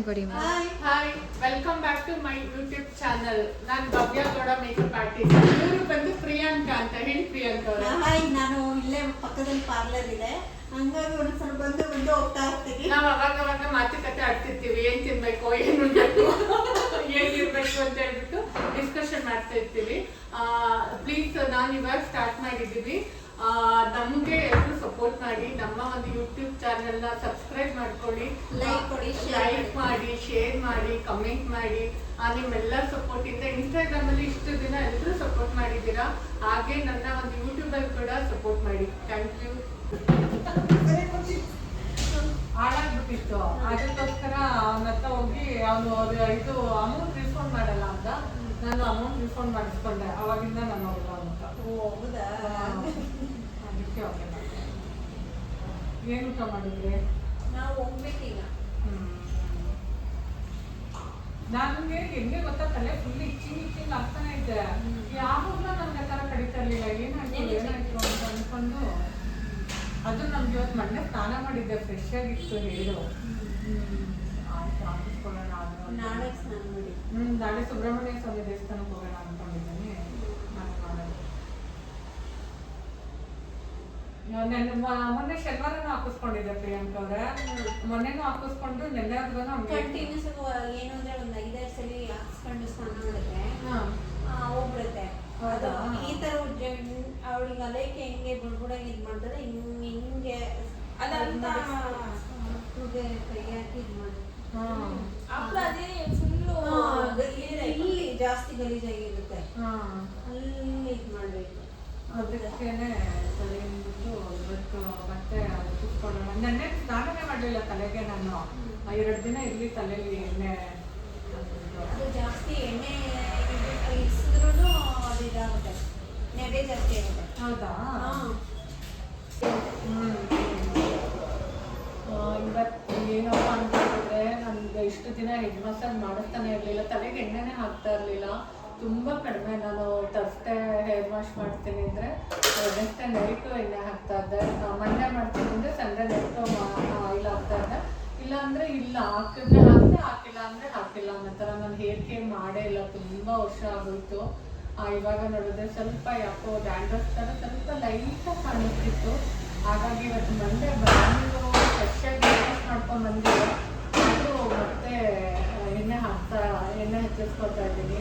ಕೊಡಿ hi welcome back to my YouTube channel. ನಾನು Bhavya Gowda makeup artist. ಇವರು ಬಂದು ಪ್ರಿಯಾಂಕಾ ಅಂತ ಹೇಳಿ. ಪ್ರಿಯಾಂಕಾ ಅವರ ಹಾಯ್, ನಾನು ಇಲ್ಲೇ ಪಕ್ಕದಲ್ಲಿ ಪಾರ್ಲರ್ ಇದೆ, ಹಂಗಾಗಿ ಒಂದ್ಸಲ ಬಂದು ಹೋಗ್ತಾ ಇರ್ತೀನಿ. ನಾವು ಅವಾಗ ಮಾತುಕತೆ ಆಡ್ತಿರ್ತೀವಿ, ಏನ್ ತಿನ್ಬೇಕು, ಏನು ಬೇಕು, ಹೇಗಿರ್ಬೇಕು ಅಂತ ಹೇಳ್ಬಿಟ್ಟು ಡಿಸ್ಕಷನ್ ಮಾಡ್ತಾ ಇರ್ತೀವಿ. ಪ್ಲೀಸ್, ನಾನು ಇವಾಗ ಸ್ಟಾರ್ಟ್ ಮಾಡಿದ್ದೀವಿ. ನಮಗೆ ಎಲ್ಲರೂ ಸಪೋರ್ಟ್ ಮಾಡಿ, ನಮ್ಮ ಒಂದು ಯೂಟ್ಯೂಬ್ ಚಾನೆಲ್ನ ಸಬ್ಸ್ಕ್ರೈಬ್ ಮಾಡ್ಕೊಳ್ಳಿ, ಲೈಕ್ ಮಾಡಿ, ಶೇರ್ ಮಾಡಿ, ಕಮೆಂಟ್ ಮಾಡಿ. ನಿಮ್ಮೆಲ್ಲರ ಸಪೋರ್ಟಿಂದ ಇನ್ಸ್ಟಾಗ್ರಾಮಲ್ಲಿ ಇಷ್ಟು ದಿನ ಎಲ್ಲರೂ ಸಪೋರ್ಟ್ ಮಾಡಿದ್ದೀರಾ. ಹಾಗೆ ನನ್ನ ಒಂದು ಯೂಟ್ಯೂಬಲ್ಲಿ ಕೂಡ ಸಪೋರ್ಟ್ ಮಾಡಿ. Thank you. ಹಾಳಾಗ್ಬಿಟ್ಟಿತ್ತು, ಅದಕ್ಕೋಸ್ಕರ ಅವನ ಹತ್ರ ಹೋಗಿ ಅವನು ಇದು ಅಮೌಂಟ್ ರಿಫಂಡ್ ಮಾಡಲ್ಲ ಅಂತ ನಾನು ಅಮೌಂಟ್ ರಿಫಂಡ್ ಮಾಡಿಸ್ಕೊಂಡೆ. ಅವಾಗಿಂದ ನಾನು ಹೋಗಲ್ಲ ಅಂತ. ಹೌದಾ? ಅದಕ್ಕೆ ಓಕೆ. ಏನು ಊಟ ಮಾಡಿದ್ರಿ? ನಾವು ಹೋಗ್ಬೇಕೀಗ. ನನಗೆ ಹೆಂಗೆ ಗೊತ್ತಾ, ತಲೆ ಫುಲ್ ಇಚ್ಚಿಂಗ್ ಆಗ್ತಾನೆ ಇದೆ. ಯಾವಾಗಲೂ ನನ್ನ ತರ ಕಡಿತಾ ಇರ್ಲಿಲ್ಲ. ಏನಾಯ್ತು ಅಂತ ಅನ್ಕೊಂಡು, ಅದು ನಮ್ಗೆ ಇವತ್ತು ಮೊನ್ನೆ ಸ್ನಾನ ಮಾಡಿದ್ದೆ, ಫ್ರೆಶ್ ಆಗಿತ್ತು ಹೇಳು. ಆಯ್ತು, ಹಾಕಿಸ್ಕೊಳ್ಳೋಣ. ನಾಳೆ ಸ್ನಾನ ಮಾಡಿ. ನಾಳೆ ಸುಬ್ರಹ್ಮಣ್ಯ ಸ್ವಾಮಿ ದೇವಸ್ಥಾನಕ್ಕೆ ಹೋಗೋಣ ಅನ್ಕೊಂಡಿದ್ದೀನಿ. ನಾನು ಮಾಡೋದು ಮೊನ್ನೆ ಶನಿವಾರನೂ ಹಾಕಿಸ್ಕೊಂಡಿದ್ದೆ ಪ್ರಿಯಾಂಕ ಅವ್ರೆ. ಮೊನ್ನೆನೂ ಹಾಕಿಸ್ಕೊಂಡು ನೆನ್ನೆವರೆಗೂ ಕಂಟಿನ್ಯೂಸ್ ಏನು ಅಂದ್ರೆ ಒಂದು 5-6 ಸಲ ಹಾಕ್ಸ್ಕೊಂಡು ಸ್ನಾನ ಮಾಡಿದ್ರೆ ಹೋಗ್ಬಿಡುತ್ತೆ. ಈ ತರ ಅವಳಿಗೆ ಅಲೇಕೆ ಹೆಂಗೆ ಬುಡ್ಬುಡಾಗಿ ಇದು ಮಾಡ್ತಾರೆ, ಹಿಂಗೆ ಅದಂತ ಕೈ ಹಾಕಿ ಇದು ಮಾಡಿ. ಇಲ್ಲಿ ಜಾಸ್ತಿ ಗಲೀಜಾಗಿರುತ್ತೆ, ಅಲ್ಲಿ ಇದು ಮಾಡ್ಬೇಕು. ಅದಕ್ಕೇನೆ ಸರಿ ಅಂದ್ಬಿಟ್ಟು ಇವತ್ತು ಮತ್ತೆ ಹಾಕಿಸ್ಕೊಳ್ಳೋಣ. ನೆನ್ನೆ ಸ್ನಾನನೇ ಮಾಡಲಿಲ್ಲ ತಲೆಗೆ ನಾನು. 2 ದಿನ ಇಲ್ಲಿ ತಲೆಯಲ್ಲಿ ಎಣ್ಣೆ. ಅದು ಜಾಸ್ತಿ ಎಣ್ಣೆ ಇರಿಸಿದ್ರು ಅದು ಇದಾಗುತ್ತೆ, ನೆವೆ ಜಾಸ್ತಿ ಆಗುತ್ತೆ. ಹೌದಾ? ಇವತ್ತು ಏನಪ್ಪ ಅಂತ ಹೇಳಿದ್ರೆ, ನನಗೆ ಇಷ್ಟು ದಿನ ಹೆಡ್ ಮಸಾಜ್ ಮಾಡಿಸ್ತಾನೆ ಇರಲಿಲ್ಲ, ತಲೆಗೆ ಎಣ್ಣೆನೇ ಹಾಕ್ತಾ ಇರಲಿಲ್ಲ. ತುಂಬ ಕಡಿಮೆ. ನಾನು ಥರ್ಸ್ಡೇ ಹೇರ್ ವಾಶ್ ಮಾಡ್ತೀನಿ ಅಂದರೆ ವೆಡ್ನೆಸ್ಡೇ ನೈಟು ಎಣ್ಣೆ ಹಾಕ್ತಾ ಇದ್ದೆ. ಮಂಡೇ ಮಾಡ್ತೀನಿ ಅಂದರೆ ಸಂಡೇ ನೈಟು ಆಯಿಲ್ ಹಾಕ್ತಾ ಇದ್ದೆ. ಇಲ್ಲ ಅಂದರೆ ಇಲ್ಲ, ಹಾಕಿದ್ರೆ ಹಾಕಿಲ್ಲ ಅಂದರೆ ಹಾಕಿಲ್ಲ ಅನ್ನೋ ಥರ. ನಾನು ಹೇರ್ ಕೇರ್ ಮಾಡೇ ಇಲ್ಲ, ತುಂಬ ವರ್ಷ ಆಗೋಯ್ತು. ಇವಾಗ ನೋಡಿದ್ರೆ ಸ್ವಲ್ಪ ಯಾಕೋ ಡ್ಯಾಂಡ್ರಫ್ ಥರ ಸ್ವಲ್ಪ ಲೈಟಾಗಿ ಕಾಣಿಸ್ತಿತ್ತು. ಹಾಗಾಗಿ ಇವತ್ತು ಮಂಡೇ ಬಂದು ಫ್ರೆಶ್ಶಾಗಿ ವಾಶ್ ಮಾಡ್ಕೊಂಡು ಬಂದಿದ್ದೆ. ಆದರೂ ಮತ್ತೆ ಎಣ್ಣೆ ಹಚ್ಚಿಸ್ಕೊತಾ ಇದ್ದೀನಿ.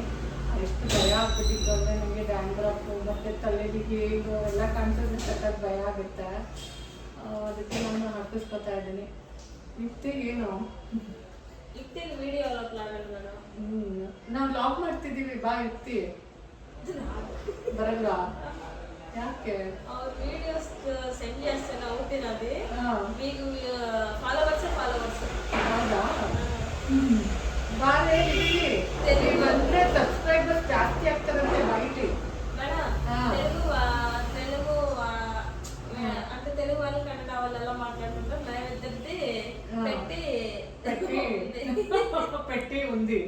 ಎಷ್ಟು ಭಯ ಆಗ್ಬಿಟ್ಟಿತ್ತು ಅಂದರೆ ನನಗೆ ಡ್ಯಾಂಡ್ರಫು ಮತ್ತು ತಲೆಗೆ ಹೇಳು ಎಲ್ಲ ಕಾಣಿಸಿದ್ರೆ ಸಖತ್ ಭಯ ಆಗುತ್ತೆ. ಅದಕ್ಕೆ ನಾನು ಹಾಕಿಸ್ಕೊತಾ ಇದ್ದೀನಿ. ಇತ್ತು ಏನು ಇತ್ತಿನ ವಿಡಿಯೋ ನಾವು ಲಾಗ್ ಮಾಡ್ತಿದ್ದೀವಿ, ಬಾ ಇರ್ತಿ. ಬರಲ್ಲ ಯಾಕೆ? ಅವ್ರ ವಿಡಿಯೋಸ್ ಸೆಂಡ್ చేస్తాను అవుతున్నది మీకు ఫాలోవర్స్ ಹೌದಾ? ಬಾರೇ ಇಲ್ಲಿ ಬಂದ್ರೆ ಸಬ್ಸ್ಕ್ರೈಬರ್ಸ್ ಜಾಸ್ತಿ ಆಗ್ತಾರಂತೆ. ಬೈಟಿ తెలుగు అంటే తెలుగు వాళ్ళు కన్నడ వాళ్ళు ఎలా మాట్లాడుతుంటారు, నైవేద్యది పెట్టి ఉంది.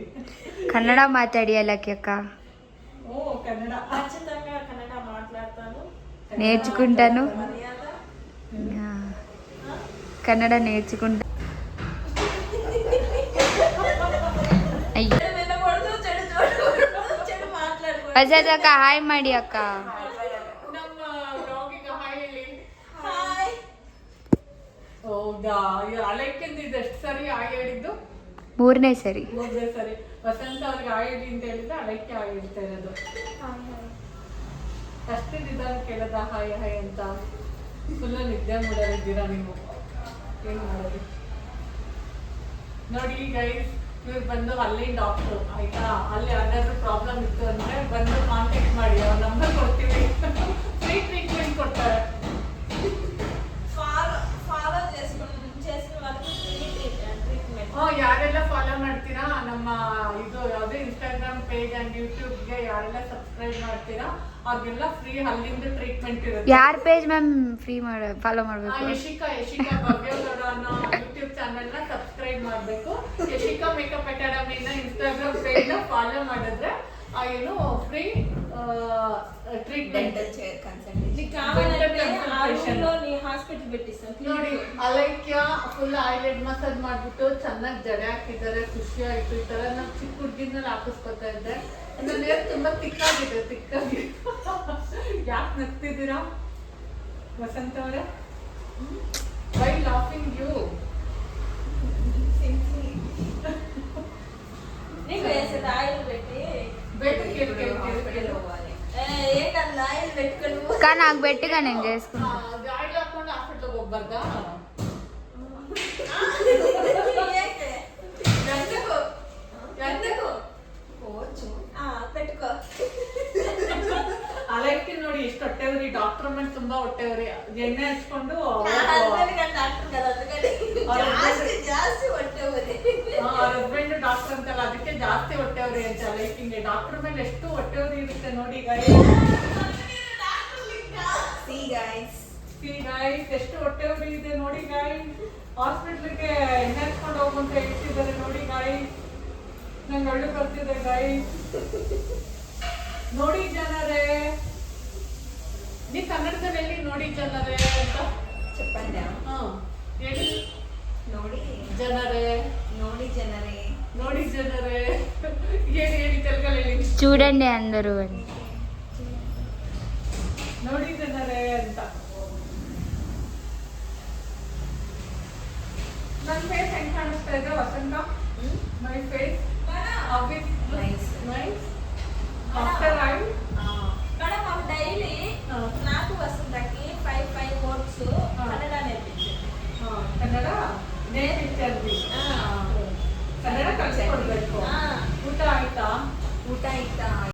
ಕನ್ನಡ ಮಾತಾಡಿ ಅಲ್ಲಕ್ಕೆ ಅಕ್ಕ. ఓ కన్నడ ఖచ్చితంగా కన్నడ మాట్లాడతాను, నేర్చుకుంటాను. మర్యాద ಕನ್ನಡ నేర్చుకుంటా. ಅಕ್ಕ ಹಾಯ್ ಮಾಡಿ ಅಕ್ಕ. ನಮ್ಮ ಬ್ಲಾಗಿಗೆ ಹಾಯ್ ಹೇಳಿ. ಹಾಯ್. ಹೌದಾ? ಅಲೆಕ್ಕಿಂದ ಎಷ್ಟು ಸರಿ ಹಾಯ್ ಹೇಳಿದ್ದು? 3ನೇ ಸರಿ. 3ನೇ ಸರಿ. ವಸಂತ ಅವ್ರಿಗೆ ಹಾಯ್ ಹೇಳಿ ಅಂತ ಹೇಳಿದ್ರೆ ಅಲೆಕ್ಕೆ ಹಾಯ್ ಹೇಳ್ತಾ ಇರೋದು. ಅಷ್ಟಿದ್ದಾನೆ ಕೇಳದ ಹಾಯ್ ಹಾಯ್ ಅಂತ. ಫುಲ್ ನಿದ್ದೆ ಮಾಡೋರಿದ್ದೀರಾ ನೀವು, ಏನು ಮಾಡೋದು ನೋಡಿ ಗೈಸ್. ಇವ್ರು ಬಂದು ಅಲ್ಲಿನ ಡಾಕ್ಟ್ರು, ಆಯ್ತಾ? ಅಲ್ಲಿ ಯಾವ್ದಾದ್ರು ಪ್ರಾಬ್ಲಮ್ ಇತ್ತು ಅಂದ್ರೆ ಬಂದು ಕಾಂಟ್ಯಾಕ್ಟ್ ಮಾಡಿ, ಅವ್ರ ನಂಬರ್ ಕೊಡ್ತೀವಿ. ಫ್ರೀ ಟ್ರೀಟ್ಮೆಂಟ್ ಕೊಡ್ತಾರೆ. ఫాలో చేసిన వాళ్ళకి ట్రీట్మెంట్. ಯಾರೆಲ್ಲ ಫಾಲೋ ಮಾಡ್ತೀರಾ ನಮ್ಮ ಇದು ಯಾವುದೇ ಇನ್ಸ್ಟಾಗ್ರಾಮ್ ಪೇಜ್ ಅಂಡ್ ಯೂಟ್ಯೂಬ್ಗೆ ಯಾರೆಲ್ಲ ಸಬ್ಸ್ಕ್ರೈಬ್ ಮಾಡ್ತೀರಾ ಅವ್ರಿಗೆಲ್ಲ ಫ್ರೀ ಅಲ್ಲಿಂದ ಟ್ರೀಟ್ಮೆಂಟ್ ಇರುತ್ತೆ. ಯಾರ ಪೇಜ್ ಮ್ಯಾಮ್ ಫ್ರೀ ಫಾಲೋ ಮಾಡಬೇಕು? ಯಶಿಕಾ ಭವ್ಯಗೌಡ ಅನ್ನೋ ಯೂಟ್ಯೂಬ್ ಚಾನೆಲ್ನ ಸಬ್ಸ್ಕ್ರೈಬ್ ಮಾಡಬೇಕು. ಯಶಿಕಾ ಮೇಕಪ್ ಅಕಾಡೆಮಿನ ಇನ್ಸ್ಟಾಗ್ರಾಮ್ ಪೇಜ್ನ ಫಾಲೋ ಮಾಡಿದ್ರೆ ಏನು free treatment dental chair consultation. నీకు కావాలంటే Dental ఆ consultation. రూమ్ లో నీ హాస్పిటల్ పెట్టిస్తాను ನೋಡಿ ಅಲೈಕ್ಯ ಫುಲ್ ಆಯಿಲ್ ಮಸಾಜ್ ಮಾಡ್ಬಿಟ್ಟು ಚೆನ್ನಾಗಿ ಜಡೆ ಹಾಕಿದ್ದಾರೆ, ಖುಷಿ ಆಯ್ತು. ಈ ತರ ನಾವು ಚಿಕ್ಕ ಹುಡುಗಿನಲ್ಲಿ ಹಾಕಿಸ್ಕೊತಾ ಇದ್ದೆ. ನನ್ನ ಹೇರ್ ತುಂಬಾ ತಿಕ್ಕಾಗಿದೆ. ಯಾಕೆ ನಗ್ತಿದ್ದೀರಾ ವಸಂತ ಅವರೇ? Why laughing you? నీకు వేసేది ఆయిల్ పెట్టి ఏంటన్నా ఆయిల్ పెట్టుకొని అక్క నాకు పెట్టిగా నేను చేసుకుంటా. ಆಯಿಲ್ ಹಾಕೊಂಡು ಹಾಸ್ಪಿಟ್ಲಿಗೆ ಹೋಗ್ಬಾರ್ದಾ? ఎందుకు పోవచ్చు పెట్టుకో ಅಲೈಕಿ ನೋಡಿ ಎಷ್ಟು ಹೊಟ್ಟೆವ್ರಿ. ಡಾಕ್ಟರ್ ಮೇಲೆ ತುಂಬಾ ಹೊಟ್ಟೆವ್ರಿ. ಎಣ್ಣೆ ಹಚ್ಕೊಂಡು డాక్టర్ కదా అందుకని ಜಾಸ್ತಿ ಹೊಟ್ಟೆ ಹೋದೆ ಹಸ್ಬೆಂಡ್ ಡಾಕ್ಟರ್ ಅಂತಲ್ಲ, ಅದಕ್ಕೆ ಜಾಸ್ತಿ ಹೊಟ್ಟೆವ್ರಿ ಅಂತ. ಅಲೈಕಿಂಗೆ ಡಾಕ್ಟರ್ ಮೇಲೆ ಎಷ್ಟು ಹೊಟ್ಟೆವ್ರಿ ಇರುತ್ತೆ ನೋಡಿ ಗೈಸ್. ಎಷ್ಟು ಹೊಟ್ಟೆವ್ರಿ ಇದೆ ನೋಡಿ ಗೈಸ್. ಹಾಸ್ಪಿಟ್ಲಿಗೆ ಎಣ್ಣೆ ಹಚ್ಕೊಂಡು ಹೋಗುವಂತ ಹೇಳ್ತಿದ್ದಾರೆ ನೋಡಿ ಗೈಸ್. ನಂಗೆ ಅಳ್ಳು ಬರ್ತಿದೆ ಗೈಸ್. ನೋಡಿ ಜನರೇ, ನೀ ಕನ್ನಡದಲ್ಲಿ ಎಲ್ಲಿ ನೋಡಿ ಜನರೇ ಅಂತ చెప్పండి. ಹೇಳಿ. ನೋಡಿ ಜನರೇ, ನೋಡಿ ಜನರೇ, ನೋಡಿ ಜನರೇ, ಹೇಳಿ ತೆಲುಗಲ್ಲಿ ಹೇಳಿ. చూడండి అందరూ అని. ನೋಡಿ ಜನರೇ ಅಂತ. ನನ್ನ ಫೇಸ್ ಹೆಂಗ್ ಕಾಣಿಸ್ತಾ ಇದೆ Vasantha? My face nice. Nice after I